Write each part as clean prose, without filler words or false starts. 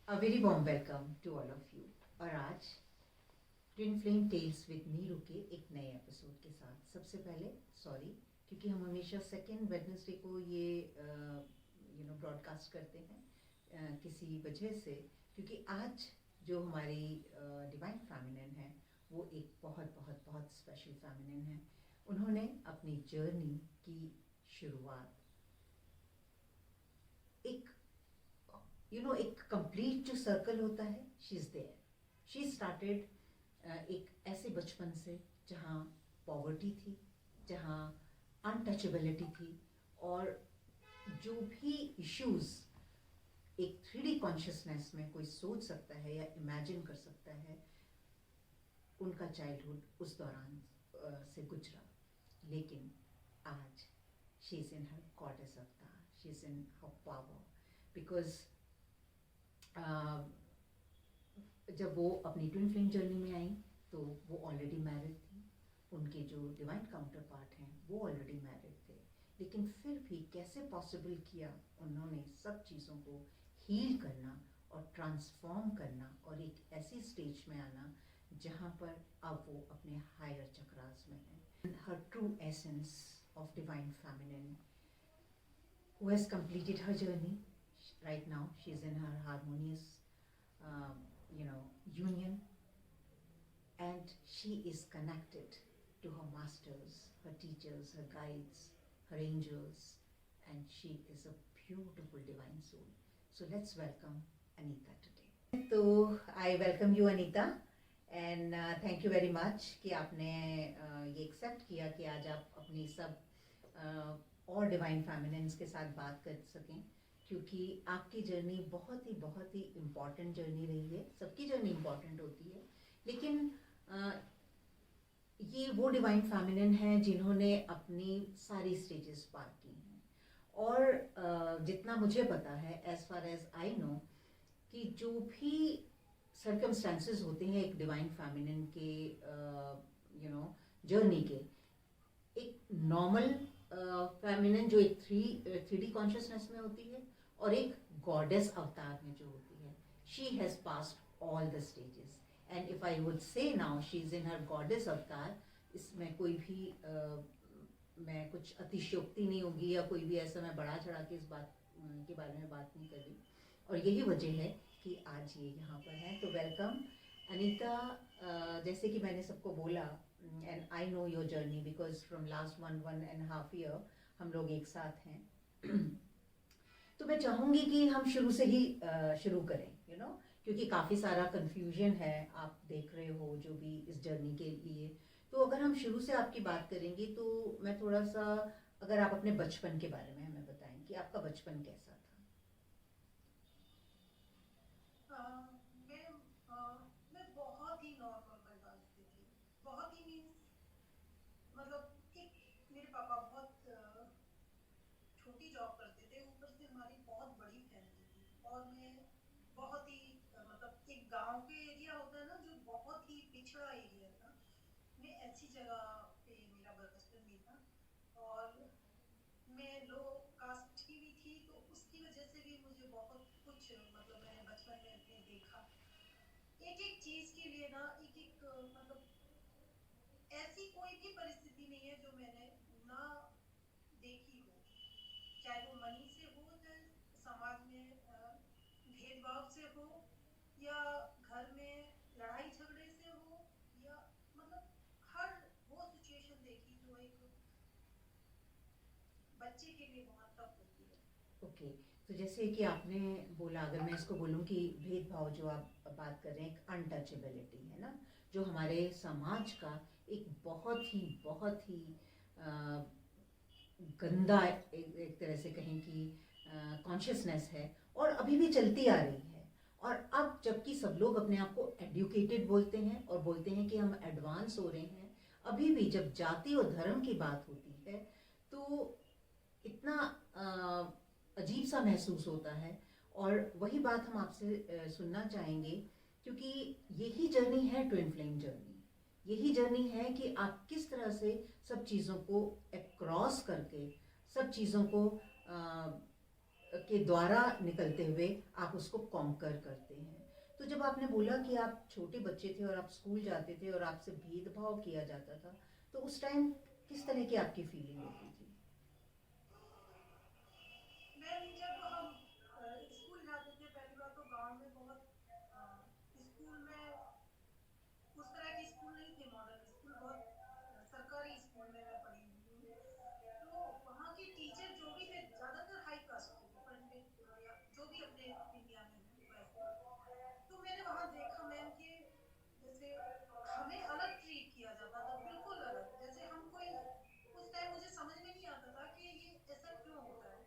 A very warm welcome to all of you। और आज twin flame tales with Neeru के एक नए एपिसोड के साथ। सबसे पहले सॉरी, क्योंकि हम हमेशा सेकेंड वेडनेसडे को ये ब्रॉडकास्ट करते हैं किसी वजह से, क्योंकि आज जो हमारी डिवाइन फेमिनिन है वो एक बहुत बहुत बहुत स्पेशल फेमिनिन है। उन्होंने अपनी जर्नी की शुरुआत एक एक कंप्लीट जो सर्कल होता है, she is there. She started एक ऐसे बचपन से जहाँ पॉवर्टी थी, जहाँ अनटचेबिलिटी थी, और जो भी इश्यूज एक 3D कॉन्शियसनेस में कोई सोच सकता है या इमेजिन कर सकता है, उनका चाइल्डहुड उस दौरान से गुजरा। लेकिन आज she is in her goddess avatar, she is in her power, because जब वो अपनी ट्विन फ्लेम जर्नी में आई तो वो ऑलरेडी मैरिड थी। उनके जो डिवाइन काउंटर पार्ट हैं वो ऑलरेडी मैरिड थे, लेकिन फिर भी कैसे पॉसिबल किया उन्होंने सब चीज़ों को हील करना और ट्रांसफॉर्म करना और एक ऐसी स्टेज में आना जहाँ पर अब वो अपने हायर चक्रास में हैं। Her true essence of divine feminine who has completed her journey. Right now she is in her harmonious union, and she is connected to her masters, her teachers, her guides, her angels, and she is a beautiful divine soul. So let's welcome Anita today. So I welcome you Anita, and thank you very much कि आपने ये accept किया कि आज आप अपनी सब और डिवाइन फेमिनिन्स के साथ बात कर सकें, क्योंकि आपकी जर्नी बहुत ही इम्पॉर्टेंट जर्नी रही है। सबकी जर्नी इम्पॉर्टेंट होती है, लेकिन ये वो डिवाइन फेमिनिन हैं जिन्होंने अपनी सारी स्टेजेस पार की हैं। और जितना मुझे पता है, as far as I know, कि जो भी सर्कमस्टांसेस होते हैं एक डिवाइन फेमिनिन के जर्नी के, एक नॉर्मल फेमिनिन जो एक 3D कॉन्शियसनेस में होती है और एक गॉडेस अवतार में जो होती है, she has passed all the stages. And if I would say now she is in her goddess अवतार, इसमें कोई भी मैं कुछ अतिशयोक्ति नहीं होगी या कोई भी ऐसा मैं बढ़ा चढ़ा के इस बात के बारे में बात नहीं कर रही। और यही वजह है कि आज ये यहाँ पर है। तो वेलकम अनीता। जैसे कि मैंने सबको बोला, and I know your journey because from last one and a half year हम लोग एक साथ हैं। तो मैं चाहूँगी कि हम शुरू से ही शुरू करें, क्योंकि काफ़ी सारा confusion है, आप देख रहे हो जो भी इस जर्नी के लिए। तो अगर हम शुरू से आपकी बात करेंगे तो मैं थोड़ा सा, अगर आप अपने बचपन के बारे में हमें बताएं कि आपका बचपन कैसा था। मैं बहुत ही नॉर्मल बहुत ही मीन्स मतलब एक मेरे पापा बहुत छोटी जॉब करते थे, ऊपर से हमारी बहुत बड़ी फैमिली थी, और मैं बहुत ही मतलब एक गांव के एरिया होता है ना, जो बहुत ही पिछड़ा एरिया था, मैं ऐसी जगह पे मेरा बचपन बीता। और मैं लो कास्ट की भी थी, तो उसकी वजह से भी मुझे बहुत कुछ मतलब मैंने बचपन में अपने देखा। एक चीज के लिए ना एक मतलब ऐसी कोई भी परिस्थिति नहीं है जो मैंने ना देखी हो, चाहे वो मनी से हो, चाहे समाज में भेदभाव से हो, या घर में लड़ाई झगड़े से हो, या मतलब हर वो सिचुएशन देखी जो एक बच्चे के लिए बहुत टफ होती है। ओके, तो जैसे कि आपने बोला, अगर मैं इसको बोलूँ कि भेदभाव जो आप बात कर रहे हैं, एक अनटचेबिलिटी है ना, जो हमारे समाज का एक बहुत ही गंदा एक तरह से कहें कि कॉन्शियसनेस है, और अभी भी चलती आ रही है। और अब जबकि सब लोग अपने आप को एडुकेटेड बोलते हैं और बोलते हैं कि हम एडवांस हो रहे हैं, अभी भी जब जाति और धर्म की बात होती है तो इतना अजीब सा महसूस होता है। और वही बात हम आपसे सुनना चाहेंगे, क्योंकि यही जर्नी है ट्विन फ्लेम जर्नी। यही जर्नी है कि आप किस तरह से सब चीज़ों को क्रॉस करके, सब चीज़ों को के द्वारा निकलते हुए आप उसको कॉन्कर करते हैं। तो जब आपने बोला कि आप छोटे बच्चे थे और आप स्कूल जाते थे और आपसे भेदभाव किया जाता था, तो उस टाइम किस तरह की आपकी फीलिंग होती थी? मैम जब हम स्कूल जाते थे, पहली बात तो गांव में बहुत स्कूल में उस तरह के स्कूल नहीं थे, मॉडल स्कूल, बहुत सरकारी स्कूल में मैं पढ़ी हुई हूँ। तो वहाँ के टीचर जो भी थे ज़्यादातर हाई कास्ट के थे, पंडित या जो भी अपने इंडिया में हैं वैसे। तो मैंने वहाँ देखा मैम कि जैसे हमें अलग ट्रीट किया जाता था, बिल्कुल अलग, जैसे हम कोई, उस टाइम मुझे समझ में नहीं आता था कि ये ऐसा क्यों होता है।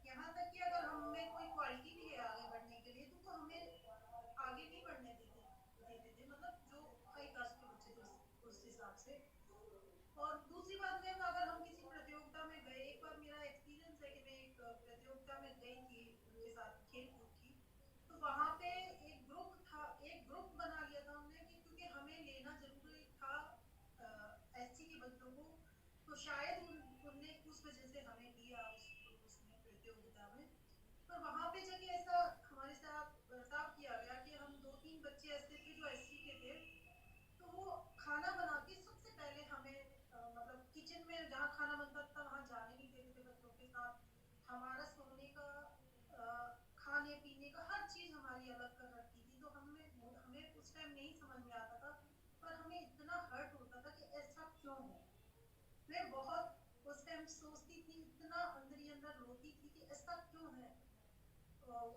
यहाँ तक कि अगर हमें कोई क्वालिटी भी है आगे बढ़ने के लिए, तो हमें आगे नहीं बढ़ने देते थे, मतलब जो हाई कास्ट के बच्चे थे उस हिसाब से। और दूसरी बात मैम, अगर हम किसी प्रतियोगिता में गए, एक बार मेरा एक्सपीरियंस है कि मैं एक प्रतियोगिता में गई थी उनके साथ खेल कूद की। तो वहाँ पे एक ग्रुप था, एक ग्रुप बना लिया था हमने कि क्योंकि हमें लेना जरूरी था एससी के बच्चों को, तो शायद उनने उस वजह से हमें लिया उसमें प्रतियोगिता में। पर वहाँ पे जाके ऐसा हमारे साथ बर्ताव किया गया कि हम दो तीन बच्चे ऐसे थे जो एससी के थे, तो वो खाना बना के सबसे पहले हमें मतलब किचन में जहाँ खाना बनता था वहाँ जाने नहीं देते थे बच्चों के साथ। हमारा सोने का, खाने पीने का, हर चीज हमारी अलग कर रखी थी। तो हमें हमें उस टाइम नहीं समझ में आता था, पर हमें इतना हर्ट होता था कि ऐसा क्यों है। मैं बहुत उस टाइम सोचती थी, इतना अंदर ही अंदर रोती थी कि ऐसा क्यों है।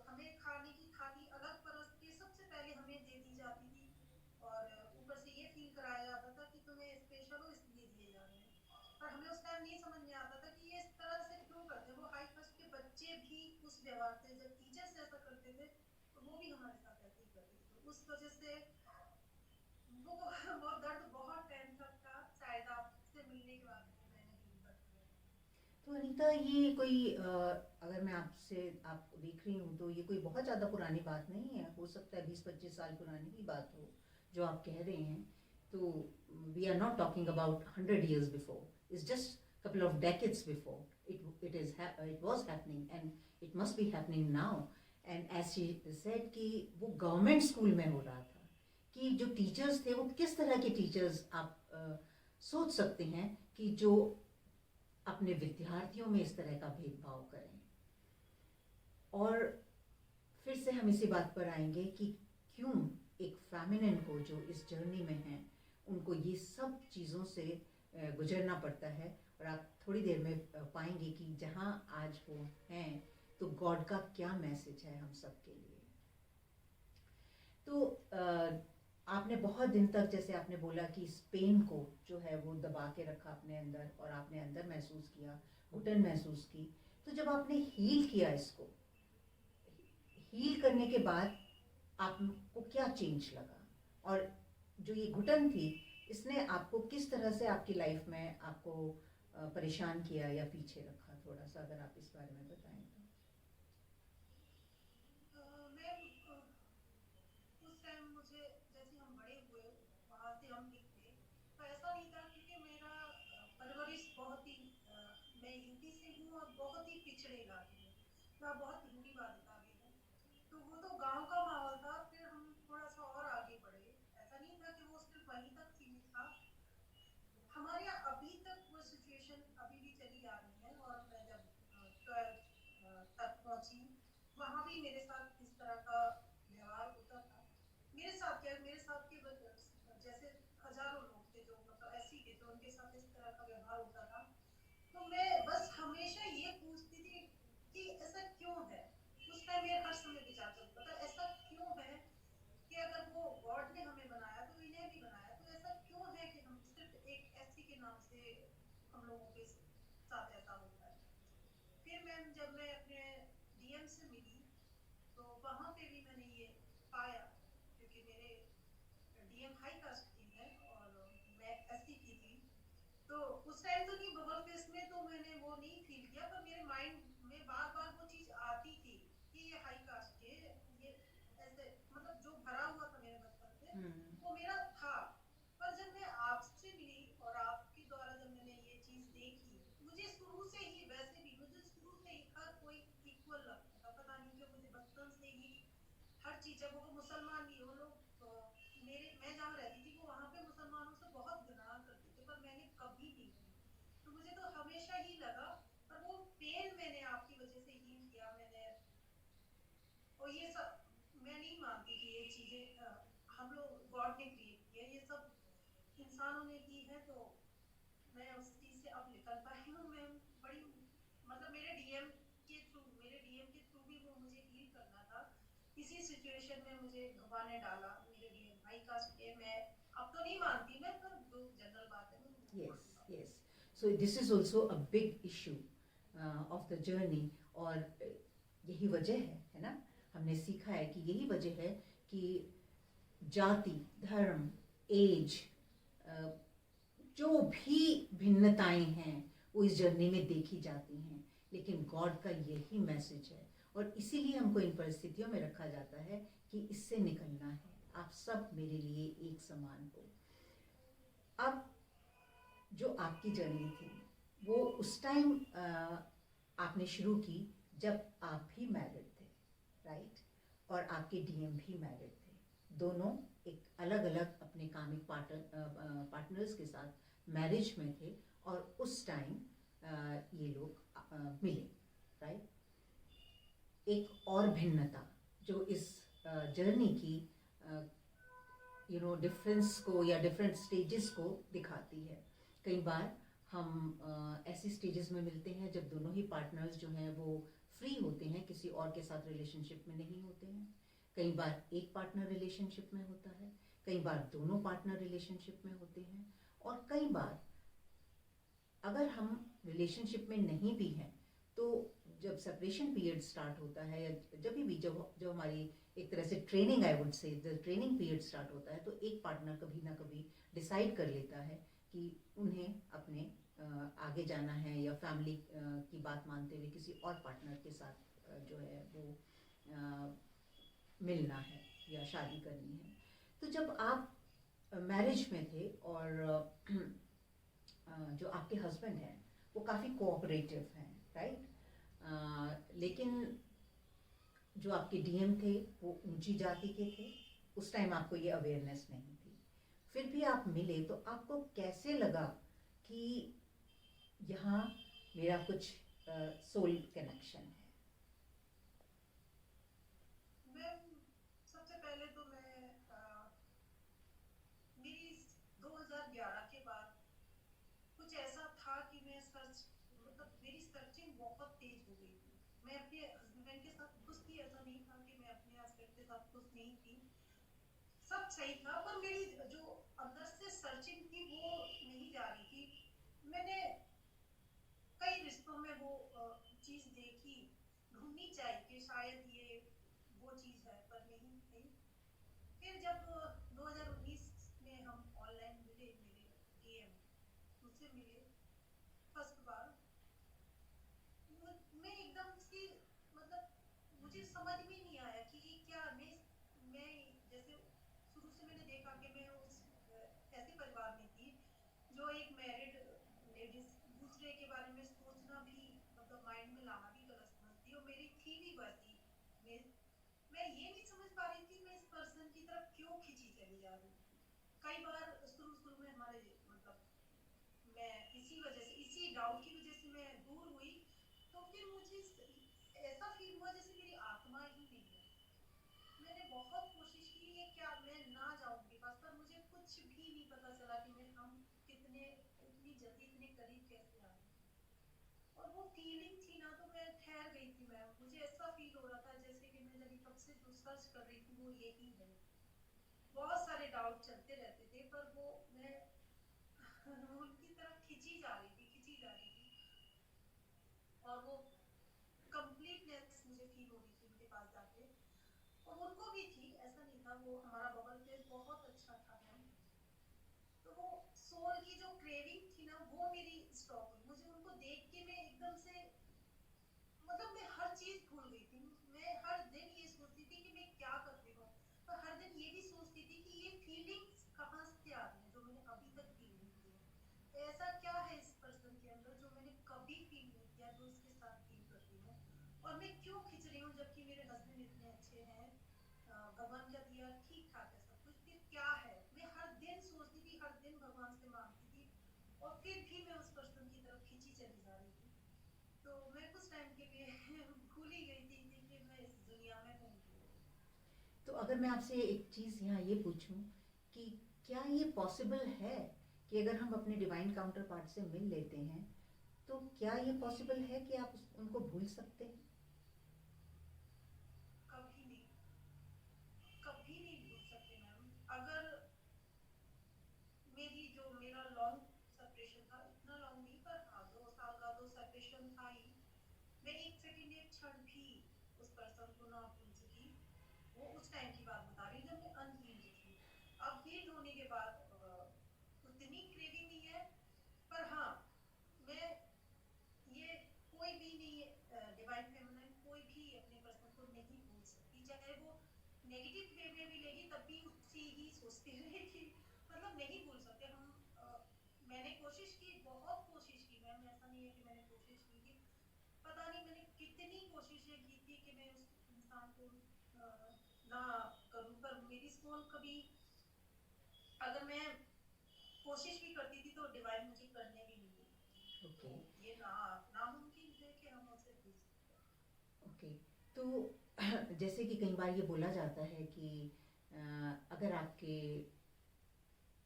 हमें खाने की थाली अलग परस के सबसे पहले हमें दे दी जाती थी, और ऊपर से ये फील कराया जाता था कि तुम्हें स्पेशल हो इसलिए दिए जा रहे हैं। पर हमें उस टाइम नहीं समझ में आता था कि ये इस तरह से क्यों करते हैं। वो हाई कास्ट के बच्चे भी उस व्यवहार से, जब टीचर्स ऐसा करते थे तो वो भी हमारे साथ ऐसे ही करते थे। तो उस वजह से वो दर्द बहुत टाइम तक था, शायद आपसे मिलने के बाद मैंने फील कर पाया। तो अनीता, ये कोई अगर मैं आपसे आपको देख रही हूँ तो ये कोई बहुत ज़्यादा पुरानी बात नहीं है। हो सकता है 20-25 साल पुरानी ही बात हो जो आप कह रहे हैं। तो we are not talking about 100 years before, it's just couple of decades before. It was happening and it must be happening now. And as she said कि वो गवर्नमेंट स्कूल में हो रहा था, कि जो टीचर्स थे वो किस तरह के टीचर्स आप सोच सकते हैं कि जो अपने विद्यार्थियों में इस तरह का भेदभाव करें। और फिर से हम इसी बात पर आएंगे कि क्यों एक फेमिनिन को जो इस जर्नी में है उनको ये सब चीज़ों से गुजरना पड़ता है। और आप थोड़ी देर में पाएंगे कि जहाँ आज वो हैं तो गॉड का क्या मैसेज है हम सब के लिए। तो आपने बहुत दिन तक, जैसे आपने बोला कि स्पेन को जो है वो दबा के रखा अपने अंदर, और आपने अंदर महसूस किया, घुटन महसूस की। तो जब आपने हील किया इसको, हील करने के बाद आपको क्या चेंज लगा? और जो ये घुटन थी इसने आपको किस तरह से आपकी लाइफ में आपको परेशान किया या पीछे रखा? थोड़ा सा अगर आप इस बारे में बताएं तो। मैम उस टाइम मुझे, जैसे हम बड़े हुए, वहाँ से हम निकले, तो ऐसा नहीं था, क्योंकि मेरा परवरिश बहुत ही मैं यूपी से हूँ और बहुत ही पिछड़े इलाके में, मैं बहुत रूढ़िवादिता में हूँ। तो वो तो गांव का माहौल था। फिर हम थोड़ा सा और आगे बढ़े, ऐसा नहीं था कि वो सिर्फ वहीं तक सीमित था। हमारे यहाँ अभी तक वो सिचुएशन अभी भी चली आ रही है। और मैं जब 12th तक पहुंची, वहाँ भी मेरे साथ इस तरह का व्यवहार होता था। मेरे साथ क्या, मेरे साथ के जैसे हजारों लोग थे जो मतलब ऐसी के, तो उनके साथ इस तरह का व्यवहार होता था। तो मैं बस हमेशा ये पूछती थी कि ऐसा क्यों है। उस टाइम मेरे हर समय विचार चलता था, ऐसा क्यों है कि अगर वो गॉड ने हमें बनाया तो इन्हें भी बनाया, तो ऐसा क्यों है कि हम सिर्फ एक एससी के नाम से हम लोगों के साथ ऐसा होता है। फिर मैम जब मैं अपने डीएम से मिली, तो वहाँ पे भी मैंने ये पाया, क्योंकि मेरे डीएम हाई कास्ट की है और मैं एससी की थी। तो उस टाइम तो नहीं, बबल फेस में तो मैंने वो नहीं फील किया, पर मेरे माइंड में बार बार वो चीज आती थी कि ये हाई कास्ट के, ये ऐसे, मतलब जो भरा हुआ था मेरे बचपन से वो मेरा था। पर जब मैं आपसे मिली और आपके द्वारा जब मैंने ये चीज देखी, मुझे शुरू से ही, वैसे भी मुझे शुरू से ही हर कोई इक्वल लगता था, जब वो मुसलमान नहीं, वो लोग मेरे मैं जहाँ रहती थी वो वहाँ पे मुसलमानों से बहुत गुनाह करते थे, पर मैंने कभी नहीं की। तो मुझे तो हमेशा ही लगा, पर वो पेन मैंने आपकी वजह से हील किया मैंने। और ये सब मैं नहीं मानती कि ये चीजें हम लोग गॉड ने क्रिएट किया, ये सब इंसानों ने की है। तो मैं उस चीज से अब निकल पाई हूँ। मैं बड़ी मतलब मेरे डीएम के थ्रू भी वो मुझे हील करना था। इसी सिचुएशन में मुझे भगवान ने डाला, मेरे डीएम हाई कास्ट के। मैं अब तो नहीं मानती मैं, पर जो जनरल बात है मैं वो Yes, बोलूंगा। yes. So this is also a big issue of the journey. और यही वजह है ना, हमने सीखा है कि यही वजह है कि जाति, धर्म, एज, जो भी भिन्नताएं हैं वो इस जर्नी में देखी जाती हैं, लेकिन गॉड का यही मैसेज है। और इसीलिए हमको इन परिस्थितियों में रखा जाता है कि इससे निकलना है, आप सब मेरे लिए एक समान हो। अब जो आपकी जर्नी थी वो उस टाइम आपने शुरू की जब आप भी मैरिड थे, राइट? और आपके डीएम भी मैरिड थे, दोनों एक अलग अलग अपने कामिक पार्टनर्स के साथ मैरिज में थे, और उस टाइम ये लोग मिले, राइट? एक और भिन्नता जो इस जर्नी की डिफरेंस को या डिफरेंट स्टेजेस को दिखाती है। कई बार हम ऐसी स्टेजेस में मिलते हैं जब दोनों ही पार्टनर्स जो हैं वो फ्री होते हैं, किसी और के साथ रिलेशनशिप में नहीं होते हैं। कई बार एक पार्टनर रिलेशनशिप में होता है, कई बार दोनों पार्टनर रिलेशनशिप में होते हैं, और कई बार अगर हम रिलेशनशिप में नहीं भी हैं तो जब सेपरेशन पीरियड स्टार्ट होता है या जब हमारी एक तरह से ट्रेनिंग, आई वुड से जब ट्रेनिंग पीरियड स्टार्ट होता है, तो एक पार्टनर कभी ना कभी डिसाइड कर लेता है कि उन्हें अपने आगे जाना है, या फैमिली की बात मानते हुए किसी और पार्टनर के साथ जो है वो मिलना है या शादी करनी है। तो जब आप मैरिज में थे और जो आपके हस्बैंड हैं वो काफ़ी कोऑपरेटिव हैं, राइट? लेकिन जो आपके डीएम थे वो ऊंची जाति के थे, उस टाइम आपको ये अवेयरनेस नहीं थी, फिर भी आप मिले, तो आपको कैसे लगा कि यहाँ मेरा कुछ सोल कनेक्शन है? सबसे पहले तो मेरी 2011 के बाद कुछ ऐसा था कि मेरी सर्चिंग बहुत तेज हो गई थी। मैं अपने हस्बैंड के साथ खुश थी, ऐसा नहीं था कि मैं अपने हस्बैंड के साथ खुश नहीं थी, सब सही था, पर मेरी जो अंदर से सर्चिंग थी वो नहीं जा रही थी। मैंने कई रिश्तों में वो चीज देखी, ढूंढनी चाहिए कि शायद ये वो चीज है, पर नहीं थी। फिर जब 2019 में हम ऑनलाइन मिले, मेरे डीएम मुझसे मिले फर्स्ट बार, मैं एकदम से मतलब मुझे समझ में नहीं आया कि ये क्या। मैं जैसे शुरू से मैंने देखा कि मैं उस ऐसे परिवार में थी जो एक मैरिड लेडीज दूसरे के बारे में सोचना भी मतलब माइंड में लाना भी गलत समझती, और मेरी थी भी वैसी। मैं मैं ये नहीं समझ पा रही थी मैं इस पर्सन की तरफ क्यों खींची चली जा रही थी। कई बार शुरू में हमारे मतलब मैं इसी वजह से, इसी डाउट की वजह से मैं दूर हुई। तो फिर मुझे ऐसा फील हुआ जैसे मेरी आत्मा ही नहीं है। मैंने बहुत कोशिश की है क्या मैं ना जाऊं उनके पास, पर मुझे कुछ भी नहीं पता चला कि हम कितने इतनी जल्दी इतने करीब कैसे आ गए। और वो फीलिंग थी ना, तो मैं ठहर गई थी। मुझे ऐसा फील हो रहा था जैसे कि मैं जब कब से जो सर्च कर रही थी वो यही है। बहुत सारे डाउट चलते रहते थे, पर वो मैं उनकी तरफ खिंची जा रही थी, खिंची जा रही थी। और वो कंप्लीटनेस मुझे फील हो रही थी उनके पास जाके, और उनको भी थी, ऐसा नहीं था। वो हमारा बबल फेस बहुत अच्छा था मैम। तो वो सोल की जो क्रेविंग थी ना वो मेरी स्टॉप हुई। मुझे उनको देख के मैं एकदम से मतलब मैं हर चीज भूल गई थी। मैं हर दिन ये सोचती थी कि मैं क्या कर रही हूँ, पर हर दिन ये भी सोचती थी कि ये फीलिंग्स कहाँ से आ रही है जो मैंने अभी तक फील नहीं की है। ऐसा क्या है इस पर्सन के अंदर जो मैंने कभी फील नहीं किया, जो इसके साथ फील कर रही हूँ। और मैं क्यों खिंच रही हूँ जबकि मेरे हस्बैंड इतने अच्छे हैं, भगवान और फिर भी मैं उस पर्सन की तरफ खींची चली जा रही थी। तो मैं कुछ टाइम के लिए भूल ही गई थी कि मैं इस दुनिया में हूँ। तो अगर मैं आपसे एक चीज़ यहाँ ये पूछूं कि क्या ये पॉसिबल है कि अगर हम अपने डिवाइन काउंटर पार्ट से मिल लेते हैं तो क्या ये पॉसिबल है कि आप उनको भूल सकते हैं? कभी नहीं, कभी नहीं भूल सकते मैम। अगर मेरी जो मेरा लॉन्ग सेपरेशन था, इतना लॉन्ग नहीं पर हाँ 2 साल का तो सेपरेशन था ही। मैं एक सेकंड एक क्षण भी उस पर्सन को ना भूल सकी। वो उस टाइम की बात बता रही हूँ जब मैं अनहील्ड थी। अब हील्ड होने के बाद उतनी क्रेविंग नहीं है। पर हाँ, मैं ये कोई भी नहीं, डिवाइन फेमिनिन कोई भी अपने पर्सन को नहीं भूल सकती, चाहे वो नेगेटिव वे में भी लेगी तब भी उसी ही सोचती रहेगी। मतलब नहीं भूल सकते हम। मैंने कोशिश की, बहुत कोशिश की मैम, ऐसा नहीं है कि मैंने कोशिश की थी। पता नहीं मैंने कितनी कोशिशें की थी कि मैं उस इंसान को ना करूं, पर मेरी सोल कभी, अगर मैं कोशिश भी करती थी तो डिवाइन मुझे करने भी नहीं देती थी। ओके। तो ये ना नामुमकिन है कि हम उसे भूल सकते हैं। ओके। तो जैसे कि कई बार ये बोला जाता है कि अगर आपके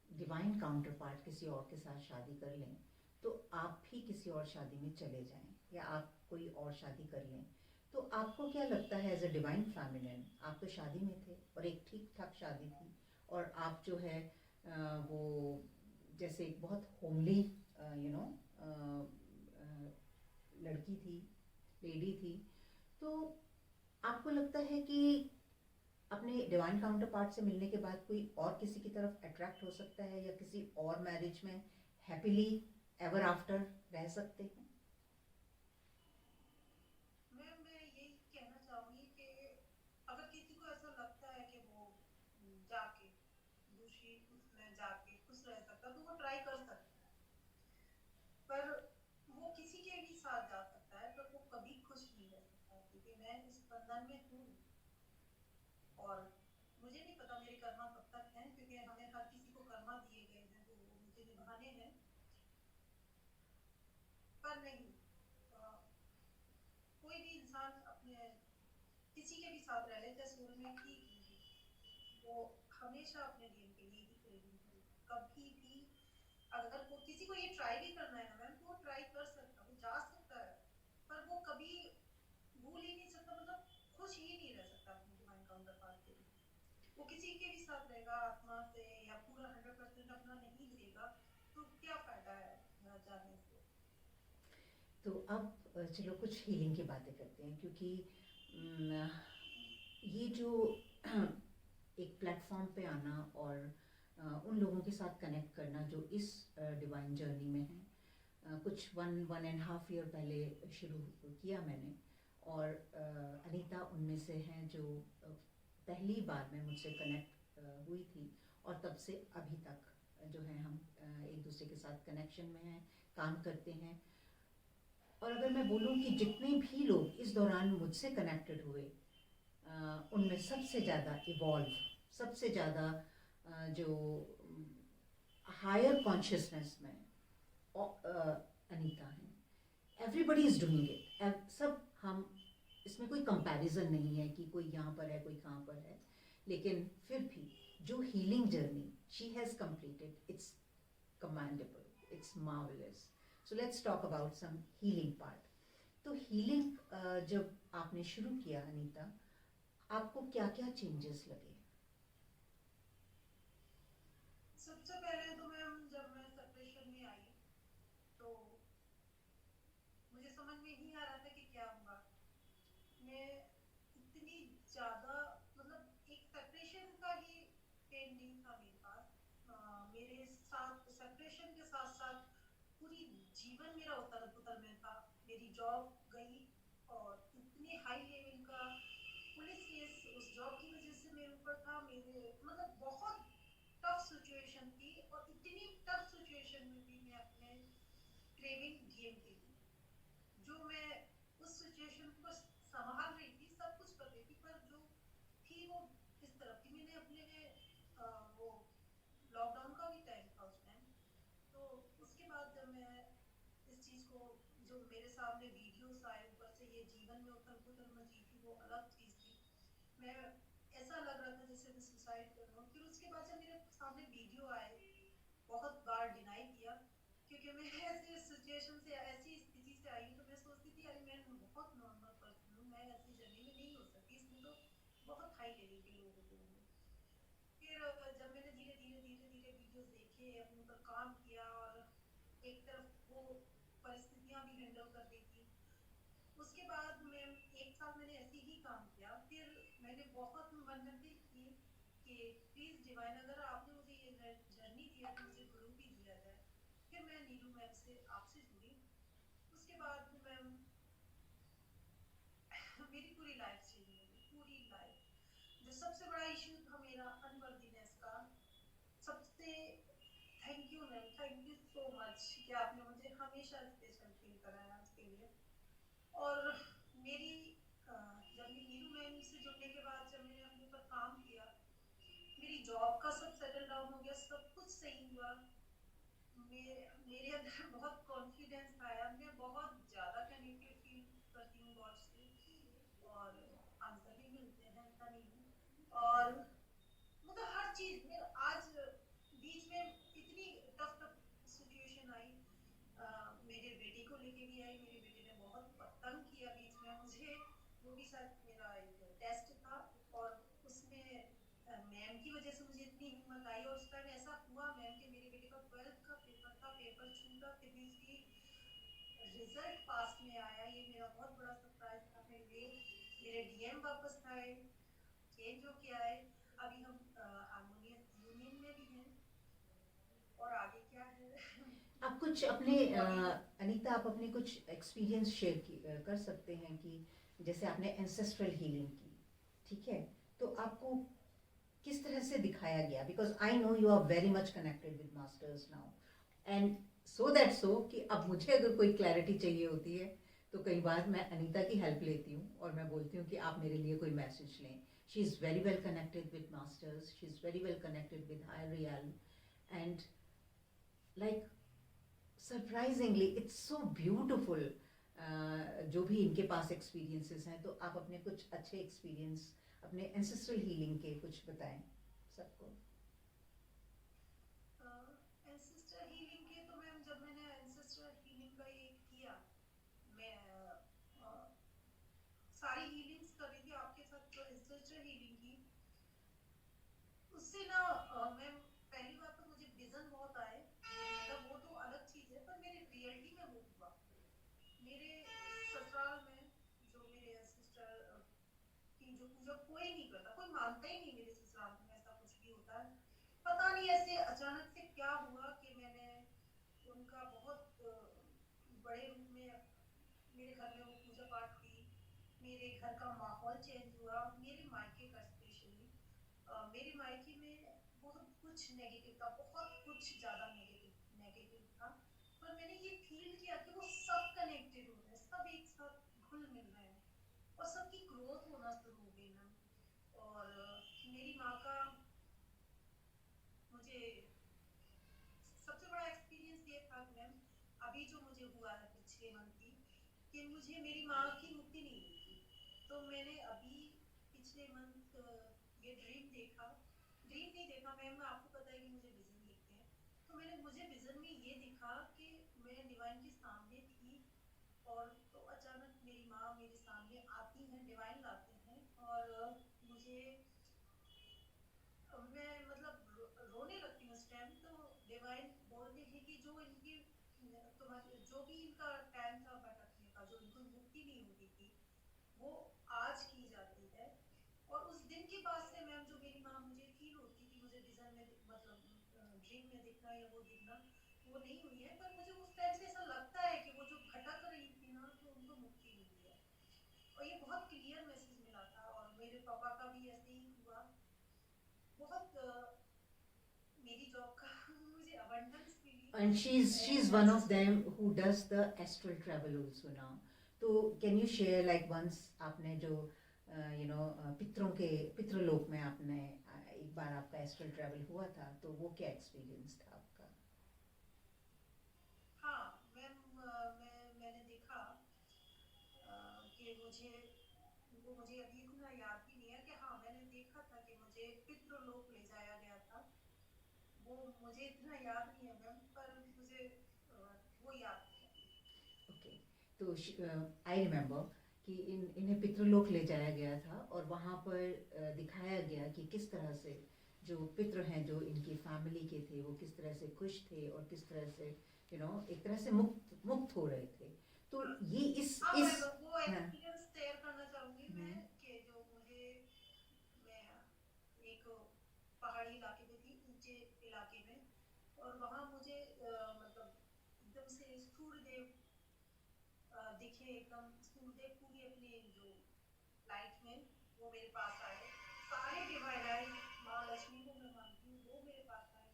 डिवाइन काउंटर पार्ट किसी और के साथ शादी कर लें तो आप भी किसी और शादी में चले जाएं या आप कोई और शादी कर लें, तो आपको क्या लगता है एज अ डिवाइन फेमिनिन, आप तो शादी में थे और एक ठीक ठाक शादी थी और आप जो है वो जैसे एक बहुत होमली यू नो लड़की थी, लेडी थी, तो आपको लगता है कि अपने डिवाइन काउंटर पार्ट से मिलने के बाद कोई और किसी की तरफ अट्रैक्ट हो सकता है या किसी और मैरिज में हैप्पीली एवर आफ्टर रह सकते हैं? मैं यही कहना चाहूंगी कि अगर किसी को ऐसा लगता है कि वो जाके दूसरी उसमें जाके खुश रह सकता है तो वो ट्राई कर सकता है। पर वो किसी के भी साथ जा सकता है पर वो कभी खुश नहीं रह सकता, क्योंकि मैं इस बंधन में हूँ। और मुझे नहीं पता मेरे कर्मा कब तक हैं, क्योंकि हमें हर किसी को कर्मा दिए गए हैं तो वो मुझे निभाने हैं। पर नहीं, अ, कोई भी इंसान अपने किसी के भी साथ रह ले, चाहे सोलमेट ही क्यों हो, वो हमेशा अपने ड्रीम के लिए ही क्रेविंग करेगा। कभी भी अगर वो किसी को ये ट्राई भी करना है ना मैम, तो वो ट्राई कर सकता है, वो जा सकता है। पर वो कभी भूल ही नहीं सकता, मतलब खुश ही नहीं रह सकता अपने डिवाइन काउंटर पार्ट के लिए। वो किसी के भी साथ रहेगा आत्मा से, या पूरा 100% अपना नहीं देगा, तो क्या फायदा है जाने से। तो अब चलो कुछ हीलिंग की बातें करते हैं, क्योंकि ये जो एक प्लेटफॉर्म पे आना और उन लोगों के साथ कनेक्ट करना जो इस डिवाइन जर्नी में है, कुछ 1.5 ईयर पहले शुरू किया मैंने, और अनीता उनमें से हैं जो पहली बार में मुझसे कनेक्ट हुई थी और तब से अभी तक जो है हम एक दूसरे के साथ कनेक्शन में हैं, काम करते हैं। और अगर मैं बोलूँ कि जितने भी लोग इस दौरान मुझसे कनेक्टेड हुए उनमें सबसे ज़्यादा इवॉल्व, सबसे ज़्यादा जो हायर कॉन्शियसनेस में अनीता हैं। एवरीबडी इज़ डूइंग इट, सब हम, इसमें कोई कंपैरिजन नहीं है कि कोई यहाँ पर है कोई कहाँ पर है, लेकिन फिर भी जो healing journey she has completed, it's commendable, it's marvelous. So let's talk about some healing part. तो हीलिंग जब आपने शुरू किया अनीता, आपको क्या क्या चेंजेस लगे? सबसे पहले तो मैम जब मैं सेपरेशन में आई तो मुझे समझ में नहीं आ रहा था कि क्या होगा। मैं इतनी ज्यादा, मतलब एक सेपरेशन का ही पेन नहीं था मेरे पास। मेरे साथ सेपरेशन के साथ साथ पूरी जीवन मेरा उतर पुतर में था। मेरी जॉब गई और इतने हाई लेवल का पुलिस केस उस जॉब की वजह से मेरे ऊपर था। मेरे मतलब बहुत टफ सिचुएशन थी, और इतनी टफ सिचुएशन में भी मैं अपने क्रेविंग गेम के लिए, जो मैं उस सिचुएशन को बस संभाल रही थी, सब कुछ कर रही थी, पर जो थी वो इस तरफ थी। मैंने अपने वो लॉकडाउन का भी टाइम था उस टाइम, तो उसके बाद जो मेरे सामने वीडियोस आए ऊपर से ये जीवन में उथल पुथल मची थी वो अलग चीज थी। मैं ऐसा लग रहा था जैसे मैं सुसाइड कर रहा हूँ। फिर उसके बाद जब मेरे सामने वीडियो आए बहुत बार डिनाई किया क्योंकि मैं ऐसे सिचुएशन से ऐसी स्थिति से आई हूँ तो मैं सोचती थी अरे मैं बहुत नॉर्मल पर्सन हूँ, मैं ऐसी जर्नी में नहीं हो सकती, इसमें तो बहुत हाई लेवल के लोग होते होंगे। फिर जब मैंने धीरे धीरे धीरे धीरे वीडियोस देखे अपने ऊपर काम किया और एक तरफ वो परिस्थितियां भी हैंडल कर दी थी। उसके बाद मैं एक साल मैंने ऐसे ही काम किया। फिर मैंने बहुत मन्नतें की कि प्लीज डिवाइन अगर आपने मुझे ये जर्नी दिया तो मुझे गुरु भी दिया जाए। फिर मैं नीलू मैम से आपसे जुड़ी। उसके बाद मैम मेरी पूरी लाइफ चेंज हो गई, पूरी लाइफ। जो सबसे बड़ा इशू था मेरा अनवर्दीनेस का, सबसे thank you ma'am, thank you so much कि आपने मुझे हमेशा स्पेशल फील कराया उसके लिए। और मेरी जब मैं नीरू मैम से जुड़ने के बाद जब मैंने अपने ऊपर काम किया, मेरी जॉब का सब सेटल डाउन हो गया, सब कुछ सही हुआ। मेरे मेरे अंदर बहुत कॉन्फिडेंस आया, मैं बहुत ज़्यादा कनेक्टेड फील करती हूँ गॉड से और आंसर भी मिलते हैं, ऐसा नहीं है। और मतलब हर चीज़ में आज बीच में इतनी टफ टफ सिचुएशन आई। मेरे बेटे को लेके भी आई, मेरे बेटे ने बहुत तंग किया बीच में मुझे। वो भी शायद मेरा एक टेस्ट था और उसमें मैम की वजह से मुझे इतनी हिम्मत आई। और उस टाइम ऐसा हुआ मैम कि मेरे बेटे का 12th का पेपर था, पेपर छूटा, फिर भी उसकी रिजल्ट पास में आया। ये मेरा बहुत बड़ा सरप्राइज था मेरे लिए। मेरे डीएम वापस आए, चेंज होके आए। अभी हम हारमोनियस यूनियन में भी हैं। और आगे क्या है आप कुछ अपने और अनीता, आप अपने कुछ एक्सपीरियंस शेयर कर सकते हैं कि जैसे आपने एंसेस्ट्रल हीलिंग की, ठीक है, तो आपको किस तरह से दिखाया गया? Because I know you are very much connected with masters now, and so कि अब मुझे अगर कोई क्लैरिटी चाहिए होती है तो कई बार मैं अनीता की हेल्प लेती हूँ और मैं बोलती हूँ कि आप मेरे लिए कोई मैसेज लें। She is very well connected with masters, she is very well connected with higher realm, and like surprisingly it's so beautiful. जो भी इनके पास एक्सपीरियंसेस हैं, तो आप अपने कुछ अच्छे एक्सपीरियंस अपने एंसेस्ट्रल हीलिंग के कुछ बताएं सबको। एंसेस्टर हीलिंग के तो मैम जब मैंने एंसेस्टर हीलिंग का ये किया, मैं सारी हीलिंग्स कर रही थी आपके साथ, तो एंसेस्टर हीलिंग की उससे ना मैम पहली बात तो मुझे विजन बहुत आए। मतलब वो तो अलग चीज है, पर मेरे रियलिटी में वो हुआ। मेरे ससुराल में जो मेरे सिस्टर की जो पूजा कोई नहीं करता, कोई मानता ही नहीं मेरे ससुराल में ऐसा कुछ भी होता है। पता नहीं ऐसे अचानक से क्या हुआ कि मैंने उनका बहुत बड़े रूप में मेरे घर में वो पूजा पाठ हुई। मेरे घर का माहौल चेंज हुआ, मेरे मायके का स्पेशली। मेरे मायके में बहुत कुछ नेगेटिव था, बहुत कुछ ज़्यादा नेगेटिव नेगेटिव था। पर मैंने ये फील किया कि वो सब कनेक्टेड हो रहे हैं, सब एक साथ घुल मिल रहे हैं और सबकी ग्रोथ होना शुरू हो गई मैम। और मेरी माँ का मुझे सबसे बड़ा एक्सपीरियंस ये था मैम, अभी जो मुझे हुआ है पिछले मंथ ही, कि मुझे मेरी माँ की मुक्ति नहीं हुई थी। तो मैंने अभी पिछले मंथ ये ड्रीम देखा। ड्रीम नहीं देखा मैम, आपको पता है कि मुझे विजन दिखते हैं। तो मुझे विजन में ये दिखा कि मैं डिवाइन के सामने थी और तो अचानक मेरी माँ मेरे सामने आती हैं, डिवाइन लाते हैं और मुझे मैं मतलब रोने लगती हूँ उस टाइम। तो डिवाइन बोलते हैं कि जो इनकी तुम्हारी जो भी इनका टाइम था भटकने का, जो इनको मुक्ति नहीं होती थी, वो आज की जाती है। और उस दिन के बाद से मैम जो मेरी माँ मुझे फील होती थी, मुझे विजन में मतलब ड्रीम में दिखना या वो दिखना, वो नहीं हुई है। पर मुझे उस टाइम से ऐसा लगता है कि वो जो भटक रही थी ना, तो उनको मुक्ति मिली है। और ये बहुत क्लियर मैसेज मिला था और मेरे पापा का भी ऐसे ही हुआ। बहुत मेरी जॉब का मुझे अबंडेंस मिली। And she's one of ancestor them who does the astral travel also now. तो can you share like once आपने जो पितरों के पितृलोक में आपने एक बार आपका एस्ट्रल ट्रैवल हुआ था, तो वो क्या एक्सपीरियंस था आपका? हाँ मैम, मैंने देखा मुझे वो मुझे अभी इतना याद भी नहीं है कि हाँ मैंने देखा था कि मुझे पितृलोक ले जाया गया था। वो मुझे इतना याद नहीं है मैम, पर मुझे वो याद है। ओके, तो आई रिमेम्बर कि इन्हें पितृलोक ले जाया गया था और वहाँ पर दिखाया गया कि किस तरह से जो पितृ हैं जो इनकी फैमिली के थे वो किस तरह से खुश थे और किस तरह से एक तरह से मुक्त मुक्त हो रहे थे। तो हाँ ये इस हाँ, इस मैं वो हाँ, एक्सपीरियंस शेयर करना चाहूंगी मैं, हम्म, कि जो मुझे, मैं एक पहाड़ी इलाके में थी, ऊंचे इलाके में, और वहाँ मुझे मतलब एकदम से सूर्यदेव दिखे, एकदम सूर्यदेव पूरी अपनी जो लाइट में वो मेरे पास आए। सारे डिवाइन आए, माँ लक्ष्मी को मैं मानती हूँ, वो मेरे पास आए,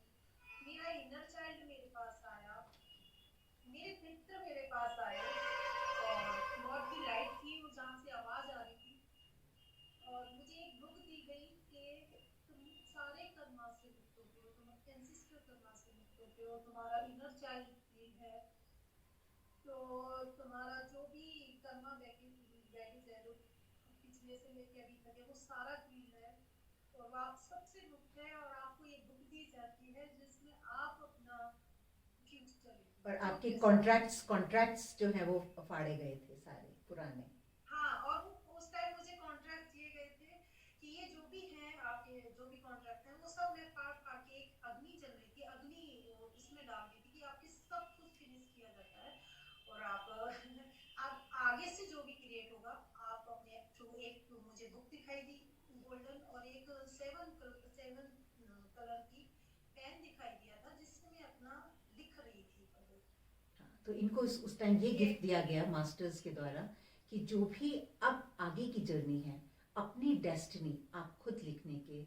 मेरा इनर चाइल्ड मेरे पास आया, मेरे मित्र मेरे पास आए, और लॉर्ड की लाइट थी वो जहाँ से आवाज आ रही थी, और मुझे एक बुक दी गई कि तुम सारे कर्मा से मुक्त होते हो, तुम एंसेस्टर कर्मा से मुक्त होते हो, तुम्हारा इनर चाइल्ड क्लीन है, तो तुम्हारा जो भी कर्मा बैगेज है, जो पिछले से लेके अभी तक है, वो सारा क्लीन है, और आप सबसे मुक्त है, और आपको ये बुक दी जाती है जिसमें आप अपना फ्यूचर लिखिए, और जो आपके भी कॉन्ट्रैक्ट्स कॉन्ट्रैक्ट्स जो है वो फाड़े गए थे सारे पुराने। हाँ, और उस टाइम मुझे कॉन्ट्रैक्ट दिए गए थे कि ये जो भी हैं आपके, जो भी कॉन्ट्रैक्ट हैं, वो सब मैं फाड़ फाड़ के, एक अग्नि चल रही थी, अग्नि इसमें डाल दी थी कि आपके सब कुछ फिनिश किया जाता है, और आप आप आगे से जो भी क्रिएट होगा, आप अपने थ्रू, एक तो मुझे बुक दिखाई दी गोल्डन, और एक सेवन कलर की पेन दिखाई दिया था जिससे मैं अपना लिख रही थी पहले। हाँ, तो इनको उस टाइम ये ये गिफ्ट दिया गया मास्टर्स के द्वारा कि जो भी अब आगे की जर्नी है, अपनी डेस्टिनी आप खुद लिखने के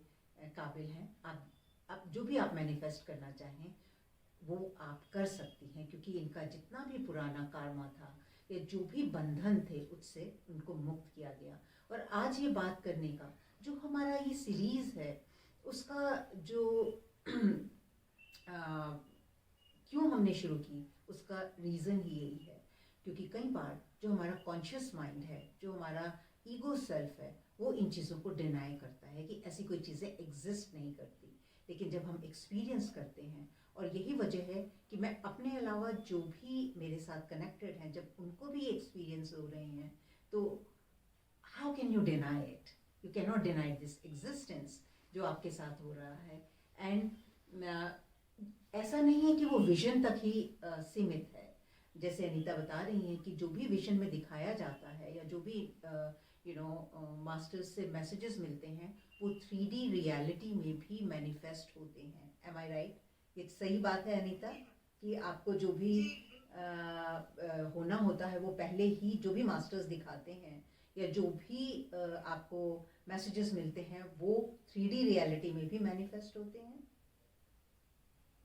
काबिल हैं। आप जो भी आप मैनिफेस्ट करना चाहें वो आप कर सकती हैं, क्योंकि इनका जितना भी पुराना कार्मा था या जो भी बंधन थे उससे उनको मुक्त किया गया। और आज ये बात करने का जो हमारा ये सीरीज है उसका जो क्यों हमने शुरू की उसका रीज़न ही यही है, क्योंकि कई बार जो हमारा कॉन्शियस माइंड है, जो हमारा ईगो सेल्फ है, वो इन चीज़ों को डिनाई करता है कि ऐसी कोई चीज़ें एग्जिस्ट नहीं करती। लेकिन जब हम एक्सपीरियंस करते हैं, और यही वजह है कि मैं अपने अलावा जो भी मेरे साथ कनेक्टेड हैं, जब उनको भी एक्सपीरियंस हो रहे हैं, तो how can you deny it? You can not deny this existence जो आपके साथ हो रहा है। एंड ऐसा नहीं है कि वो विजन तक ही सीमित है। जैसे अनीता बता रही हैं कि जो भी विजन में दिखाया जाता है या जो भी मास्टर्स से मैसेजेस मिलते हैं वो 3D रियलिटी में भी मैनिफेस्ट होते हैं। M I right? ये सही बात है अनीता, जी कि आपको जो भी जी होना होता है वो पहले ही जो भी मास्टर्स दिखाते हैं या जो भी आपको मैसेजेस मिलते हैं वो 3D रियलिटी में भी मैनिफेस्ट होते हैं।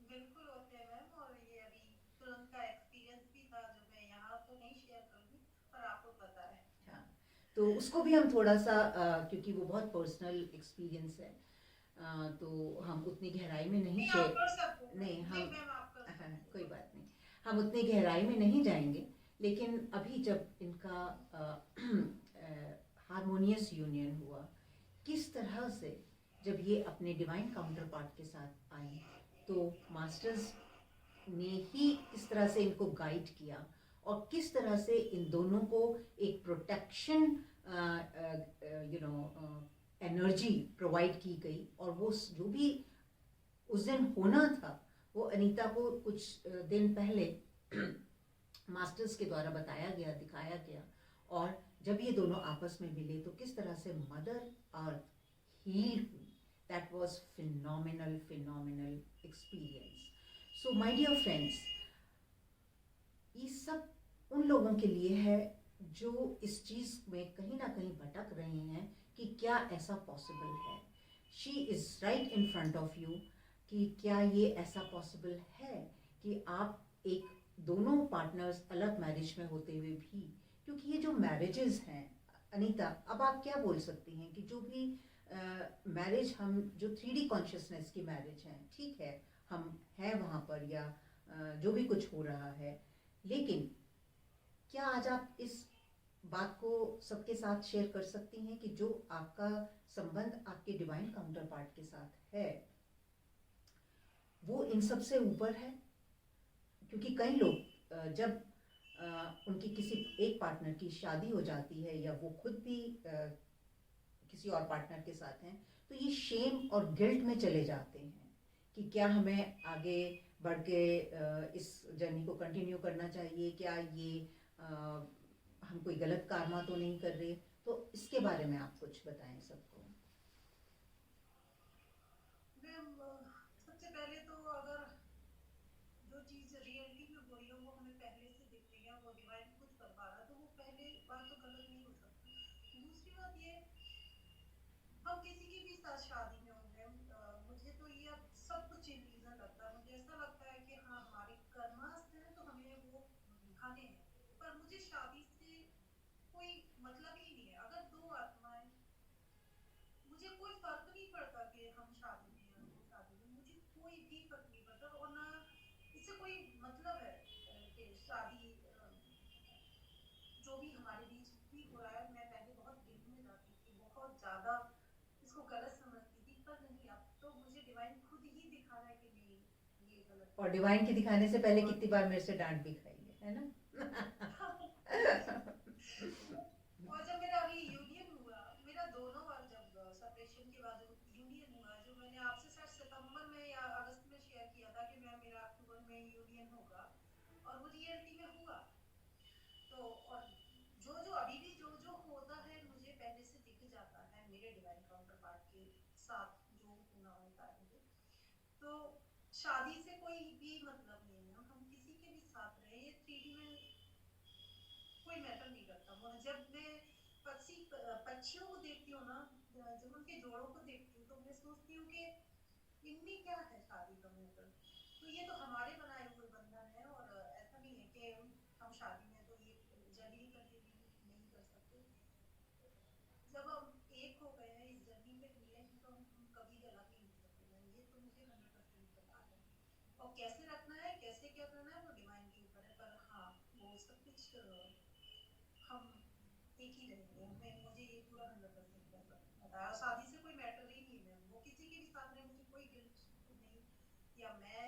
बिल्कुल होते हैं मैम, और ये अभी तुरंत का एक्सपीरियंस भी था जो मैं यहाँ तो नहीं शेयर करूँगी, पर आपको पता है। हाँ, तो उसको भी हम थोड़ा सा क्योंकि वो बहुत पर्सनल एक्सपीरियंस है, तो हम उतनी गहराई में नहीं नहीं, आप शेयर, कर सकते हो नहीं जी हम, मैम, आप कर हाँ, सकते कोई हो। बात नहीं, हम उतनी गहराई में नहीं जाएंगे। लेकिन अभी जब इनका हारमोनियस यूनियन हुआ, किस तरह से जब ये अपने डिवाइन काउंटर पार्ट के साथ आई, तो मास्टर्स ने ही किस तरह से इनको गाइड किया और किस तरह से इन दोनों को एक प्रोटेक्शन एनर्जी प्रोवाइड की गई। और वो जो भी उस दिन होना था वो अनीता को कुछ दिन पहले मास्टर्स के द्वारा बताया गया, दिखाया गया। और जब ये दोनों आपस में मिले तो किस तरह से मदर अर्थ हील हुई। That was phenomenal experience. So my dear friends, ये सब उन लोगों के लिए है जो इस चीज़ में कहीं ना कहीं भटक रहे हैं कि क्या ऐसा पॉसिबल है। She is right in front of you कि क्या ये ऐसा पॉसिबल है कि आप एक दोनों पार्टनर्स अलग मैरिज में होते हुए भी, क्योंकि ये जो मैरिजेस हैं अनीता, अब आप क्या बोल सकती हैं कि जो भी मैरिज हम जो 3D कॉन्शियसनेस की मैरिज हैं, ठीक है हम हैं वहाँ पर या जो भी कुछ हो रहा है, लेकिन क्या आज आप इस बात को सबके साथ शेयर कर सकती हैं कि जो आपका संबंध आपके डिवाइन काउंटर पार्ट के साथ है वो इन सब से ऊपर है। क्योंकि कई लोग जब उनकी किसी एक पार्टनर की शादी हो जाती है या वो खुद भी किसी और पार्टनर के साथ हैं तो ये शेम और गिल्ट में चले जाते हैं कि क्या हमें आगे बढ़ के इस जर्नी को कंटिन्यू करना चाहिए, क्या ये हम कोई गलत कारमा तो नहीं कर रहे। तो इसके बारे में आप कुछ बताएं सबको। मैम, सबसे पहले तो अगर जो चीज़ रियलिटी में हो रही है वो हमें पहले से दिख रही है, वो डिवाइन खुद कर पा रहा है, तो वो पहले बात तो गलत नहीं हो सकती। दूसरी बात ये, हम किसी की भी साथ शादी में होंगे, मुझे तो ये अब सब कुछ रीजन लगता है। मुझे ऐसा लगता है कि हाँ, हमारे कर्मास्त हैं तो हमें वो निभाने हैं, पर मुझे शादी से कोई मतलब ही नहीं है। अगर दो आत्माएं, मुझे कोई फर्क नहीं पड़ता कि हम शादी में हैं या शादी में, मुझे कोई भी फर्क नहीं पड़ता, और ना इससे कोई मतलब है कि शादी जो भी हमारे बीच भी हो रहा है। मैं पहले बहुत गिल्ट में जाती थी, बहुत ज़्यादा इसको गलत समझती थी, पर नहीं, अब तो मुझे डिवाइन खुद ही दिखा रहा है कि नहीं, ये गलत और है। डिवाइन के दिखाने से पहले और कितनी बार मेरे से डांट भी खाई है ना। और जब मेरा अभी यूनियन हुआ, मेरा दोनों बार जब सेपरेशन के बाद यूनियन हुआ, जो मैंने आपसे शायद सितंबर में या अगस्त में शेयर किया था कि मैं मेरा अक्टूबर में यूनियन होगा, और वो रियलिटी में हुआ। तो और जो जो अभी भी जो जो होता है मुझे पहले से दिख जाता है मेरे डिवाइन काउंटर पार्ट के साथ, जो होना होता है मुझे। तो शादी से कोई भी मतलब नहीं है, हम किसी के भी साथ रहे, ये 3D में कोई मैटर नहीं करता। वो जब मैं पक्षियों को देखती हूँ ना, जब उनके जोड़ों को देखती हूँ, तो मैं सोचती हूँ कि इनमें क्या है शादी का मैटर। तो ये तो हमारे बनाए हुए बंधन है, और ऐसा नहीं है कि हम शादी में तो ये जर्नी कंटिन्यू नहीं कर सकते। जब हम एक हो गए हैं, इस जर्नी पे मिले हैं, तो हम कभी अलग नहीं हो सकते हैं, ये तो मुझे 100% पता है। और कैसे रखना है, कैसे क्या करना है, वो डिवाइन के ऊपर है, पर हाँ, वो सब कुछ हम एक ही रहेंगे। हमें मुझे ये पूरा 100% पता है, और शादी से कोई मैटर ही नहीं है। वो किसी के भी साथ रहे, मुझे कोई गिल्ट नहीं, या मैं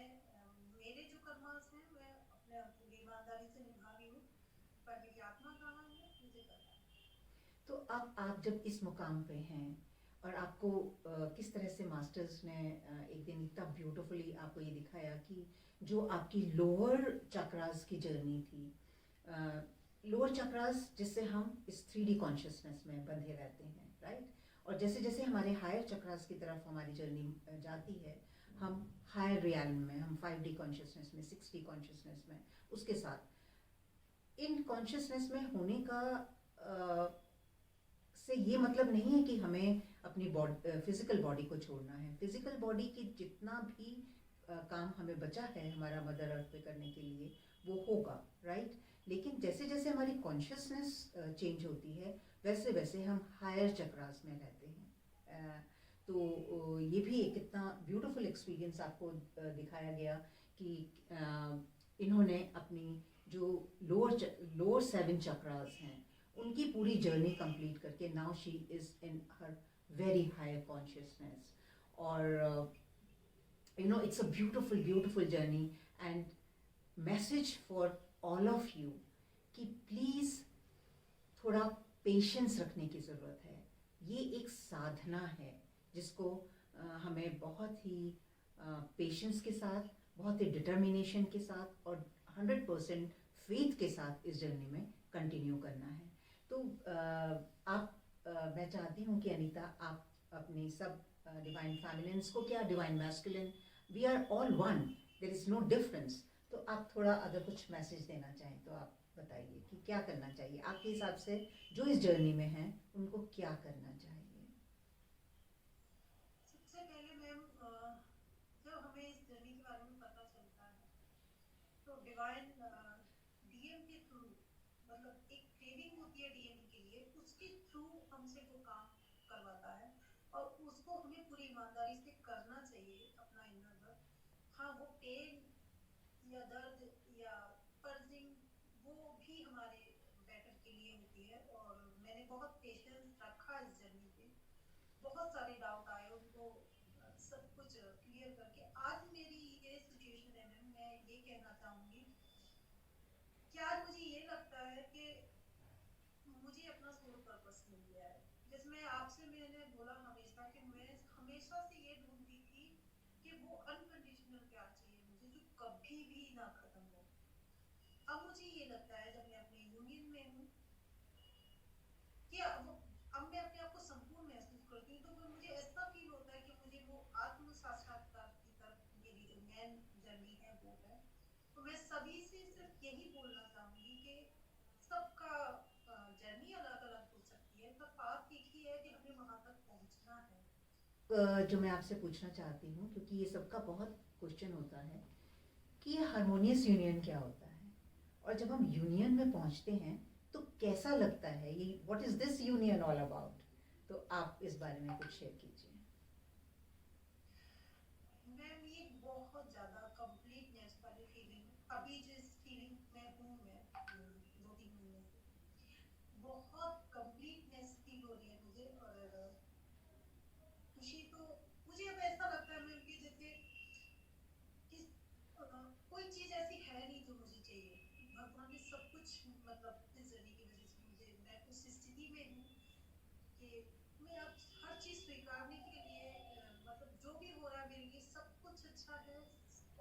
मेरे जो कर्मास हैं मैं अपने पूरी ईमानदारी से निभा रही हूँ, पर मेरी आत्मा कहाँ है मुझे पता है। तो अब आप जब इस मुकाम पे हैं और आपको किस तरह से मास्टर्स ने एक दिन इतना ब्यूटीफुली आपको ये दिखाया कि जो आपकी लोअर चक्रास की जर्नी थी, लोअर चक्रास जिससे हम इस 3D कॉन्शियसनेस में बंधे रहते हैं, राइट। और जैसे जैसे हमारे हायर चक्रास की तरफ हमारी जर्नी जाती है, हम हायर रियल्म में, हम 5D कॉन्शियसनेस में, 6D कॉन्शियसनेस में, उसके साथ इन कॉन्शियसनेस में होने का से ये मतलब नहीं है कि हमें अपनी फिजिकल बॉडी को छोड़ना है। फिजिकल बॉडी की जितना भी काम हमें बचा है हमारा मदर अर्थ पे करने के लिए वो होगा, राइट। लेकिन जैसे जैसे हमारी कॉन्शियसनेस चेंज होती है वैसे वैसे हम हायर चक्रास में रहते हैं। तो ये भी एक कितना ब्यूटीफुल एक्सपीरियंस आपको दिखाया गया कि इन्होंने अपनी जो लोअर 7 चक्रास हैं उनकी पूरी जर्नी कंप्लीट करके now she is in her very higher consciousness. और you know it's a beautiful beautiful journey and message for all of you कि प्लीज थोड़ा पेशेंस रखने की ज़रूरत है। ये एक साधना है जिसको हमें बहुत ही पेशेंस के साथ, बहुत ही डिटर्मिनेशन के साथ और 100% फेथ के साथ इस जर्नी में कंटिन्यू करना है। तो मैं चाहती हूँ कि अनीता आप अपनी सब डिवाइन फेमिनिन्स को, क्या divine masculine, we are all one, there is no difference. तो आप थोड़ा अगर कुछ मैसेज देना चाहें तो आप बताइए कि क्या करना चाहिए आपके हिसाब से, जो इस जर्नी में हैं उनको क्या करना चाहिए। सबसे पहले मैम, जब हमें इस जर्नी के बारे में पता चलता है तो डिवाइन डीएम के थ्रू, मतलब एक क्रेविंग होती है डीएम के लिए, उसके थ्रू हमसे वो काम करवाता है, और उसको हमें पूरी ईमानदारी से करना चाहिए अपना इनर वर्क। हाँ, वो पेन या दर्द या पर्जिंग वो भी हमारे बेटर के लिए होती है, बहुत पेशेंस रखा इस जर्नी पे, बहुत सारे डाउट आए उनको सब कुछ क्लियर करके आज मेरी ये सिचुएशन है। मैम मैं ये कहना चाहूँगी कि आज मुझे ये लगता है कि मुझे अपना सोल पर्पस मिल गया है। जिसमें आपसे मैंने बोला हमेशा कि मैं हमेशा से ये ढूंढती थी कि वो अनकंडीशनल प्यार चाहिए मुझे जो कभी भी ना खत्म हो। अब मुझे ये लगता है जब मैं अपने यूनियन में हूँ कि अब मैं अपने आप को संपूर्ण महसूस करती हूँ, तो फिर मुझे ऐसा फील होता है कि मुझे वो आत्म साक्षात्कार की तरफ मेरी जो मेन जर्नी है वो है। तो मैं सभी से सिर्फ यही बोलना चाहूंगी कि सबका जर्नी अलग अलग हो सकती है, पर बात एक ही है कि हमें वहां तक पहुंचना है। जो मैं आपसे पूछना चाहती हूँ, क्योंकि ये सबका बहुत क्वेश्चन होता है कि ये हारमोनियस यूनियन क्या होता है, और जब हम यूनियन में पहुंचते हैं तो कैसा लगता है, ये what is this union all about. तो आप इस बारे में कुछ शेयर कीजिए। मैम ये बहुत ज्यादा कंप्लीटनेस वाली फीलिंग अभी जिस फीलिंग में हूँ मैं 2-3 महीने से बहुत कंप्लीटनेस फील हो रही है मुझे। और खुशी तो मुझे अब ऐसा लगता है मैम कि जैसे कि कोई चीज ऐसी है नहीं जो मुझे चाहिए। भगवान ने सब कुछ मतलब इस जर्नी की वजह से मुझे मैं उस स्थिति में हूँ कि मैं अब हर चीज स्वीकारने के लिए मतलब जो भी हो रहा है मेरे लिए सब कुछ अच्छा है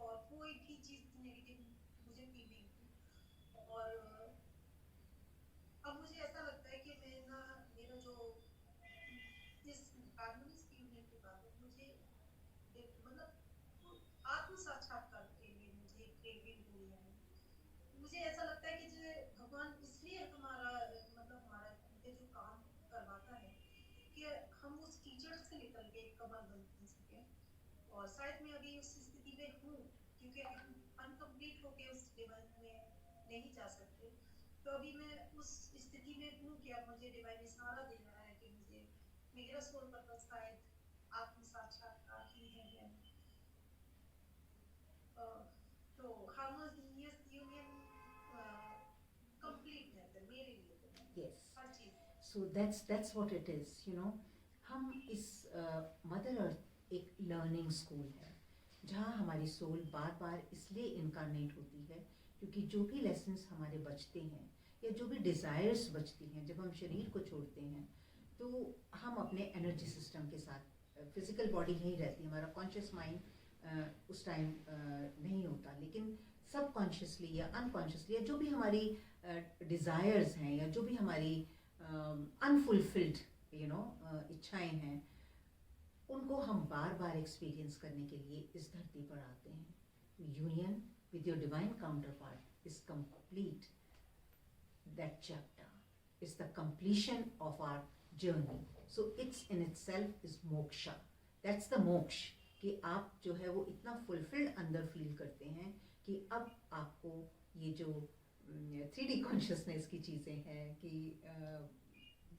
और कोई भी चीज नेगेटिव मुझे फील नहीं होती। और अब मुझे ऐसा लगता है कि मैं ना मेरा जो इस हारमोनियस यूनियन के बाद मुझे मतलब आत्म साक्षात्कार के लिए मुझे क्रेविंग हुई है। मुझे ऐसा लगता है कि जो भगवान इसलिए हमारा मतलब हमारा ये जो काम करवाता है कि हम उस कीचड़ से निकल के एक कमल बन सके। और शायद मैं अभी उस स्थिति में हूँ क्योंकि हम अनकम्प्लीट होके उस डिवाइन में नहीं जा सकते। तो अभी मैं उस स्थिति में हूँ कि अब मुझे डिवाइन इशारा दे रहा है कि मुझे मेरा सोल पर्पस शायद आत्म साक्षात्कार ही है। तो हारमोनियस यूनियन कंप्लीटनेस है मेरे लिए तो यस, हर चीज। So that's what it is, you know. हम इस मदर अर्थ एक लर्निंग स्कूल है जहाँ हमारी सोल बार बार इसलिए इनकारनेट होती है क्योंकि जो भी लेसन्स हमारे बचते हैं या जो भी डिज़ायर्स बचती हैं जब हम शरीर को छोड़ते हैं, तो हम अपने एनर्जी सिस्टम के साथ, फिजिकल बॉडी यहीं रहती है, हमारा कॉन्शियस माइंड उस टाइम नहीं होता, लेकिन सब कॉन्शियसली या अनकॉन्शियसली या जो भी हमारी डिज़ायर्स हैं या जो भी हमारी अनफुलफिल्ड इच्छाएं हैं, उनको हम बार बार एक्सपीरियंस करने के लिए इस धरती पर आते हैं। Union with your divine counterpart is complete. That chapter is the completion of our journey. So it's in itself is moksha. That's the moksha कि आप जो है वो इतना fulfilled अंदर फील करते हैं कि अब आपको ये जो 3D consciousness की चीज़ें हैं कि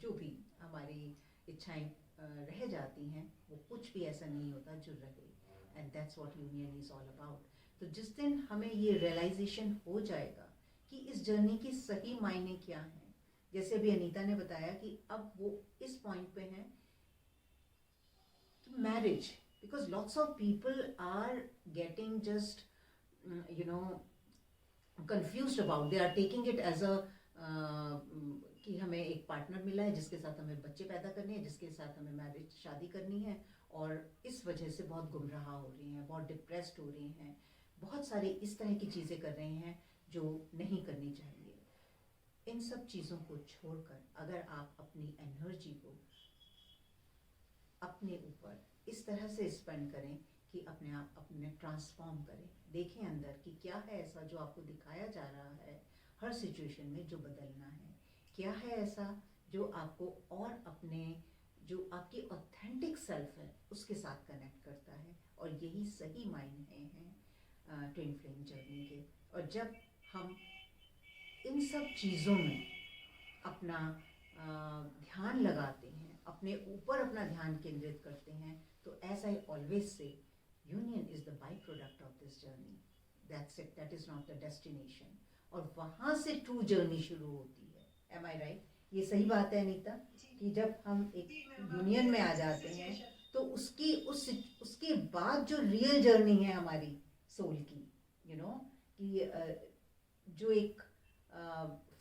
जो भी हमारी इच्छाएं रह जाती हैं, वो कुछ भी ऐसा नहीं होता जो रहे। And that's what union is all about. तो जिस दिन हमें ये रियलाइजेशन हो जाएगा कि इस जर्नी की सही मायने क्या हैं, जैसे अभी अनीता ने बताया कि अब वो इस पॉइंट पे हैं कि marriage, because lots of people are getting just confused about, they are taking it as a कि हमें एक पार्टनर मिला है जिसके साथ हमें बच्चे पैदा करने हैं, जिसके साथ हमें मैरिज शादी करनी है, और इस वजह से बहुत गुमराह हो रही हैं, बहुत डिप्रेस्ड हो रही हैं, बहुत सारी इस तरह की चीज़ें कर रही हैं जो नहीं करनी चाहिए। इन सब चीज़ों को छोड़कर अगर आप अपनी एनर्जी को अपने ऊपर इस तरह से स्पेंड करें कि अपने आप अपने ट्रांसफॉर्म करें, देखें अंदर कि क्या है ऐसा जो आपको दिखाया जा रहा है हर सिचुएशन में जो बदलना है, क्या है ऐसा जो आपको और अपने जो आपकी ऑथेंटिक सेल्फ है उसके साथ कनेक्ट करता है। और यही सही मायने हैं ट्विन फ्लेम जर्नी के। और जब हम इन सब चीज़ों में अपना ध्यान लगाते हैं, अपने ऊपर अपना ध्यान केंद्रित करते हैं, तो as I always say, union is the byproduct of this journey, that's it, that is not the destination. और वहाँ से ट्रू जर्नी शुरू होती है। Am I right? ये सही बात है अनीता जी कि जब हम एक जी मैम, यूनियन में आ जाते हैं सिचुएशन तो उसके बाद जो रियल जर्नी है हमारी सोल की, यू नो, कि जो एक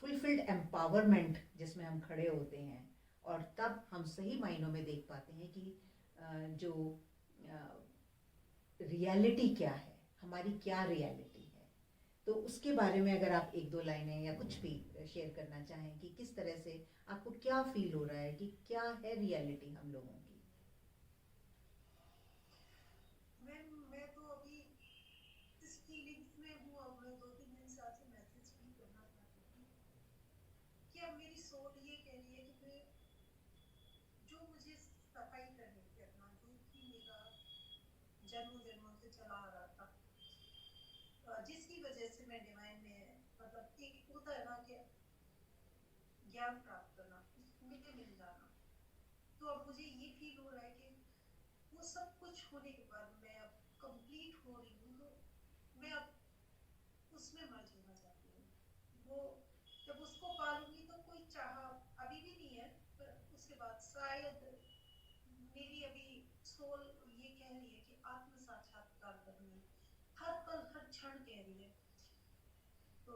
फुलफिल्ड एम्पावरमेंट जिसमें हम खड़े होते हैं, और तब हम सही मायनों में देख पाते हैं कि जो रियलिटी क्या है, हमारी क्या रियलिटी है। तो उसके बारे में अगर आप एक दो लाइनें या कुछ भी शेयर करना चाहें कि किस तरह से आपको क्या फील हो रहा है कि क्या है रियलिटी हम लोगों की। मैम, मैं तो अभी इस फीलिंग्स में हूँ। अब मैं 2-3 दिन से आपसे मैसेज भी करना चाहती थी कि अब मेरी सोल ये कह रही है कि मैं जो मुझे सफाई करनी थी अपना, जो कि मेरा जन्मों जन्मों से चला आ रहा था, जिसकी वजह से मैं डिवाइन में, मतलब एक होता है ना कि ज्ञान प्राप्त करना, उसमें मिल जाना, तो अब मुझे ये फील हो रहा है कि वो सब कुछ होने के बाद मैं अब कंप्लीट हो रही हूँ, तो मैं अब उसमें मर्ज होना चाहती हूँ। वो जब उसको पालूंगी तो कोई चाह अभी भी नहीं है, पर उसके बाद शायद मेरी अभी सोल ये कह रही है कि आत्म साक्षात्कार करनी, हर पल हर क्षण कह रही है। तो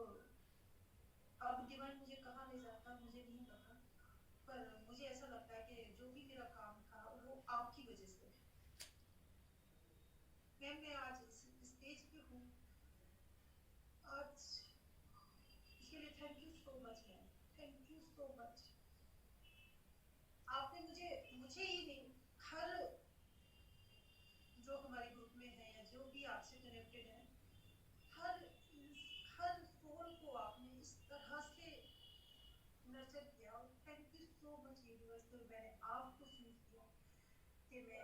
अब डिवाइन मुझे कहाँ ले जाता मुझे नहीं पता, पर मुझे ऐसा लगता है कि जो भी मेरा काम था वो आपकी वजह से। मैं आज इस स्टेज पे हूँ, आज इसके लिए thank you so much ma'am, thank you so much. आपने मुझे मुझे ही नहीं, हर जो हमारे ग्रुप में है या जो भी आपसे कनेक्टेड है, हर हर सोल को आपने इस तरह से नर्चर किया, और thank you so much universal. मैंने आपको चूज किया कि मैं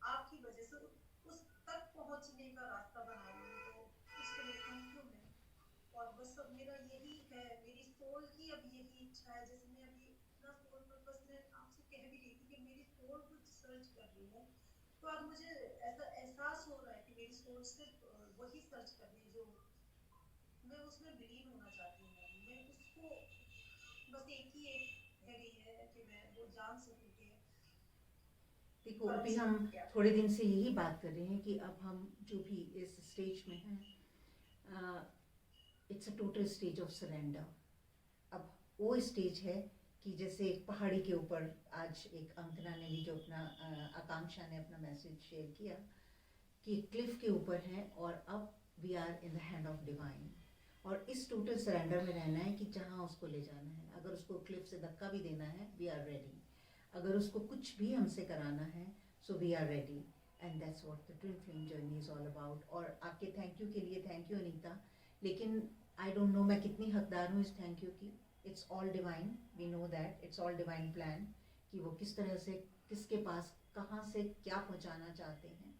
आपकी वजह से उस तक पहुंचने का रास्ता बना लूँ, तो उसके लिए थैंक यू मैम। और बस अब मेरा यही है, मेरी सोल की अब यही इच्छा है, जैसे मैं अभी अपना सोल पर्पस में आपसे कह भी रही थी कि मेरी सोल कुछ सर्च कर रही है, तो अब मुझे ऐसा एहसास हो रहा है कि मेरी सोल सिर्फ वही सर्च कर रही है जो मैं उसमें विलीन होना चाहती हूँ। मैं उसको बस एक रह गई है कि मैं वो जान सकूँ कि देखो परम अभी हम सत्य क्या है। थोड़े दिन से यही बात कर रहे हैं कि अब हम जो भी इस स्टेज में हैं, it's a total stage of surrender. अब वो स्टेज है कि जैसे एक पहाड़ी के ऊपर, आज एक अंकना ने भी जो अपना आकांक्षा ने अपना मैसेज शेयर किया कि क्लिफ के ऊपर है और अब we are in the hand of divine, और इस टोटल सरेंडर में रहना है कि जहाँ उसको ले जाना है। अगर उसको क्लिफ से धक्का भी देना है, वी आर रेडी। अगर उसको कुछ भी हमसे कराना है, so we are ready. And that's what the twin flame journey is all about. और आपके थैंक यू के लिए थैंक यू अनीता, लेकिन आई डोंट नो मैं कितनी हकदार हूँ इस थैंक यू की। It's all divine, we know that it's all divine plan कि वो किस तरह से किसके पास कहाँ से क्या पहुँचाना चाहते हैं।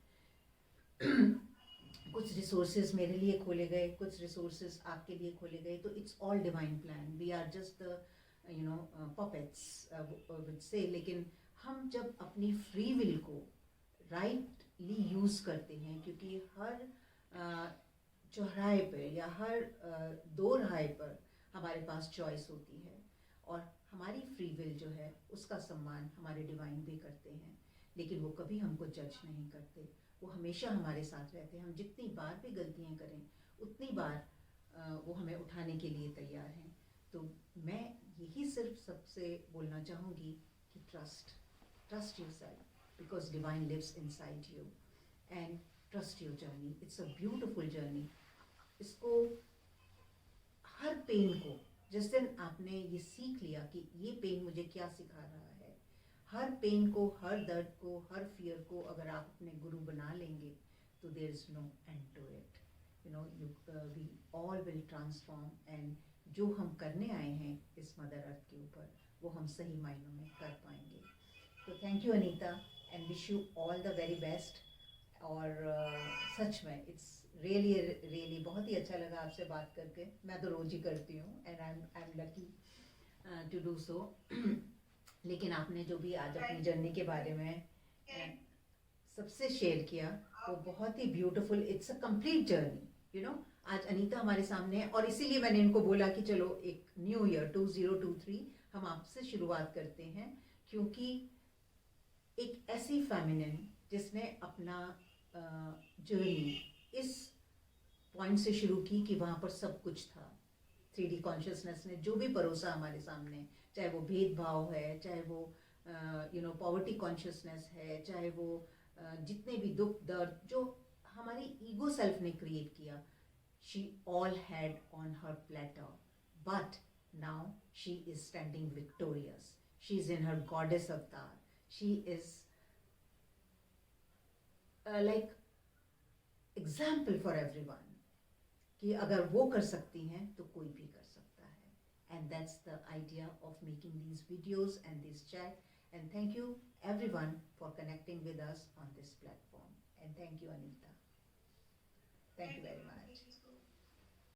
कुछ रिसोर्सेज मेरे लिए खोले गए, कुछ रिसोर्सेज आपके लिए खोले गए, तो it's all divine plan. We are just you know puppets with से। लेकिन हम जब अपनी फ्री विल को राइटली यूज़ करते हैं, क्योंकि हर चौराहे पे या हर दो राहे पर हमारे पास चॉइस होती है, और हमारी फ्री विल जो है उसका सम्मान हमारे डिवाइन भी करते हैं, लेकिन वो कभी हमको जज नहीं करते। वो हमेशा हमारे साथ रहते हैं। हम जितनी बार भी गलतियाँ करें उतनी बार वो हमें उठाने के लिए तैयार हैं। तो मैं यही सिर्फ सबसे बोलना चाहूँगी कि trust yourself, because divine lives inside you, and trust your journey. It's a beautiful journey. इसको, हर पेन को, जिस दिन आपने ये सीख लिया कि ये पेन मुझे क्या सिखा रहा है, हर पेन को, हर दर्द को, हर फियर को अगर आप अपने गुरु बना लेंगे, तो there is no end to it. You know, you we all will transform, and जो हम करने आए हैं इस मदर अर्थ के ऊपर, वो हम सही मायनों में कर पाएंगे। तो thank you Anita, and wish you all the very best. और सच में इट्स रियली रियली बहुत ही अच्छा लगा आपसे बात करके। मैं तो रोज ही करती हूँ, and I am lucky to do so. लेकिन आपने जो भी आज अपनी जर्नी के बारे में सबसे शेयर किया, वो बहुत ही beautiful. It's a complete journey, you know. आज अनीता हमारे सामने है, और इसीलिए मैंने इनको बोला कि चलो एक न्यू ईयर 2023 हम आपसे शुरुआत करते हैं, क्योंकि एक ऐसी फेमिनिन जिसने अपना जर्नी इस पॉइंट से शुरू की कि वहाँ पर सब कुछ था। 3D कॉन्शियसनेस ने जो भी परोसा हमारे सामने, चाहे वो भेदभाव है, चाहे वो पॉवर्टी कॉन्शियसनेस है, चाहे वो जितने भी दुख दर्द जो हमारी ईगो सेल्फ ने क्रिएट किया, she all had on her platter, but now she is standing victorious, she is in her goddess avatar, she is like example for everyone कि अगर वो कर सकती हैं तो कोई भी कर सकता है। And that's the idea of making these videos and this chat. And thank you everyone for connecting with us on this platform. And thank you, Anita. Thank you very much. Thank you.